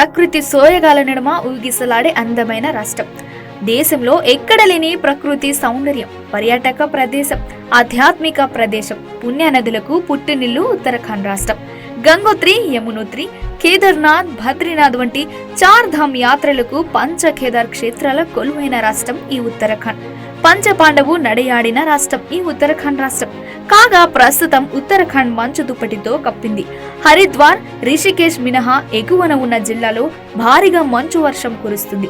ప్రకృతి సోయగాల నడుమ ఊగిసలాడే అందమైన రాష్ట్రం. దేశంలో ఎక్కడ లేని ప్రకృతి సౌందర్యం, పర్యాటక ప్రదేశం, ఆధ్యాత్మిక ప్రదేశం, పుణ్యనదులకు పుట్టినిల్లు ఉత్తరాఖండ్ రాష్ట్రం. గంగోత్రి, యమునోత్రి, కేదార్నాథ్, బద్రీనాథ్ వంటి 4 ధామ్ యాత్రలకు పంచకేదార్ క్షేత్రాల కొలువైన రాష్ట్రం ఈ ఉత్తరాఖండ్. పంచపాండవు నడయాడిన రాష్ట్రం ఈ ఉత్తరాఖండ్ రాష్ట్రం. కాగా ప్రస్తుతం ఉత్తరాఖండ్ మంచు దుప్పటితో కప్పింది. హరిద్వార్, రిషికేశ్ మినహా ఎగువన ఉన్న జిల్లాలో భారీగా మంచు వర్షం కురుస్తుంది.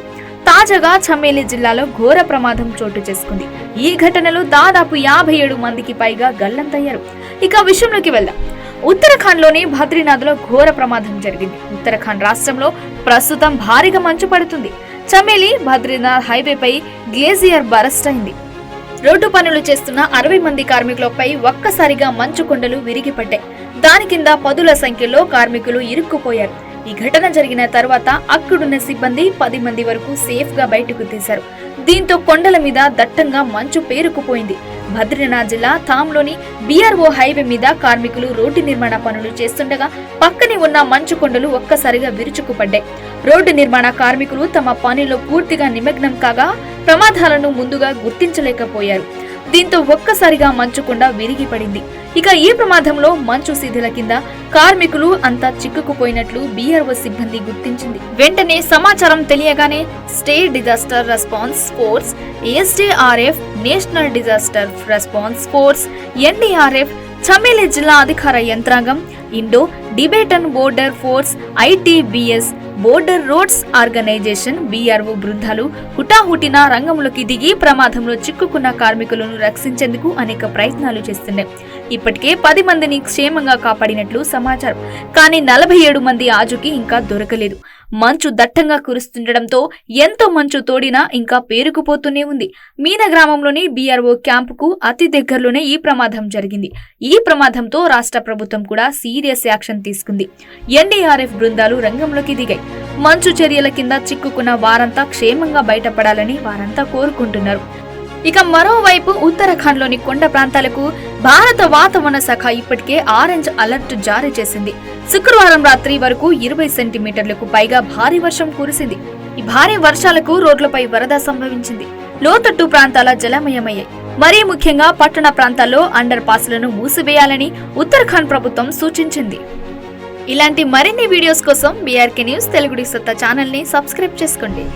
తాజాగా చమేలి జిల్లాలో ఘోర ప్రమాదం చోటు చేసుకుంది. ఈ ఘటనలో దాదాపు 57 మందికి పైగా గల్లంతయ్యారు. ఇక విషయంలోకి వెళ్దాం. ఉత్తరాఖండ్ లోని బద్రీనాథ్ లో ఘోర ప్రమాదం జరిగింది. ఉత్తరాఖండ్ రాష్ట్రంలో ప్రస్తుతం భారీగా మంచు పడుతుంది. చమేలి బద్రీనాథ్ హైవేపై గ్లేసియర్ బరస్ట్ అయింది. రోడ్డు పనులు చేస్తున్న 60 మంది కార్మికులపై ఒక్కసారిగా మంచు కొండలు విరిగిపడ్డాయి. దాని కింద పదుల సంఖ్యలో కార్మికులు ఇరుక్కుపోయారు. ఈ ఘటన జరిగిన తర్వాత అక్కడున్న సిబ్బంది 10 మంది వరకు సేఫ్ గా బయటకు తీశారు. దీంతో కొండల మీద దట్టంగా మంచు పేరుకుపోయింది. బద్రీనాథ్ జిల్లా థామ్లోని BRO హైవే మీద కార్మికులు రోడ్డు నిర్మాణ పనులు చేస్తుండగా పక్కనే ఉన్న మంచు కొండలు ఒక్కసారిగా విరుచుకుపడ్డాయి. రోడ్డు నిర్మాణ కార్మికులు తమ పనిలో పూర్తిగా నిమగ్నం కాగా ప్రమాదాలను ముందుగా గుర్తించలేకపోయారు. దీంతో ఒక్కసారిగా మంచుకొండ విరిగిపడింది. ఇక ఈ ప్రమాదంలో మంచు శిథిల కింద కార్మికులు అంతా చిక్కుకుపోయినట్లు BRO సిబ్బంది గుర్తించింది. వెంటనే సమాచారం తెలియగానే state disaster response force, SDRF, national disaster response force, NDRF, Chamoli జిల్లా అధికార యంత్రాంగం, Indo Tibetan border force, ITBS, border roads organisation, BRO బృందాలు హుటాహుటిన రంగంలోకి దిగి ప్రమాదంలో చిక్కుకున్న కార్మికులను రక్షించేందుకు అనేక ప్రయత్నాలు చేస్తున్నాయి. ఇప్పటికే 10 మందిని క్షేమంగా కాపాడినట్లు సమాచారం. కానీ 47 మంది ఆచూకీ ఇంకా దొరకలేదు. మంచు దట్టంగా కురుస్తుండటంతో ఎంతో మంచు తోడినా ఇంకా పేరుకుపోతూనే ఉంది. మీన గ్రామంలోని BRO క్యాంపుకు అతి దగ్గరలోనే ఈ ప్రమాదం జరిగింది. ఈ ప్రమాదంతో రాష్ట్ర ప్రభుత్వం కూడా సీరియస్ యాక్షన్ తీసుకుంది. NDRF బృందాలు రంగంలోకి దిగాయి. మంచు చర్యల కింద చిక్కుకున్న వారంతా క్షేమంగా బయటపడాలని వారంతా కోరుకుంటున్నారు. ఇక మరోవైపు ఉత్తరాఖండ్ లోని కొండ ప్రాంతాలకు భారత వాతావరణ శాఖ ఇప్పటికే ఆరెంజ్ అలర్ట్ జారీ చేసింది. శుక్రవారం రాత్రి వరకు 20 సెంటీమీటర్లకు పైగా భారీ వర్షం కురిసింది. ఈ భారీ వర్షాలకు రోడ్లపై వరద సంభవించింది. లోతట్టు ప్రాంతాల జలమయమయ్యాయి. మరీ ముఖ్యంగా పట్టణ ప్రాంతాల్లో అండర్ పాస్లను మూసివేయాలని ఉత్తరాఖండ్ ప్రభుత్వం సూచించింది. ఇలాంటి మరిన్ని వీడియోస్ కోసం BRK న్యూస్ తెలుగు ఛానల్ ని సబ్స్క్రైబ్ చేసుకోండి.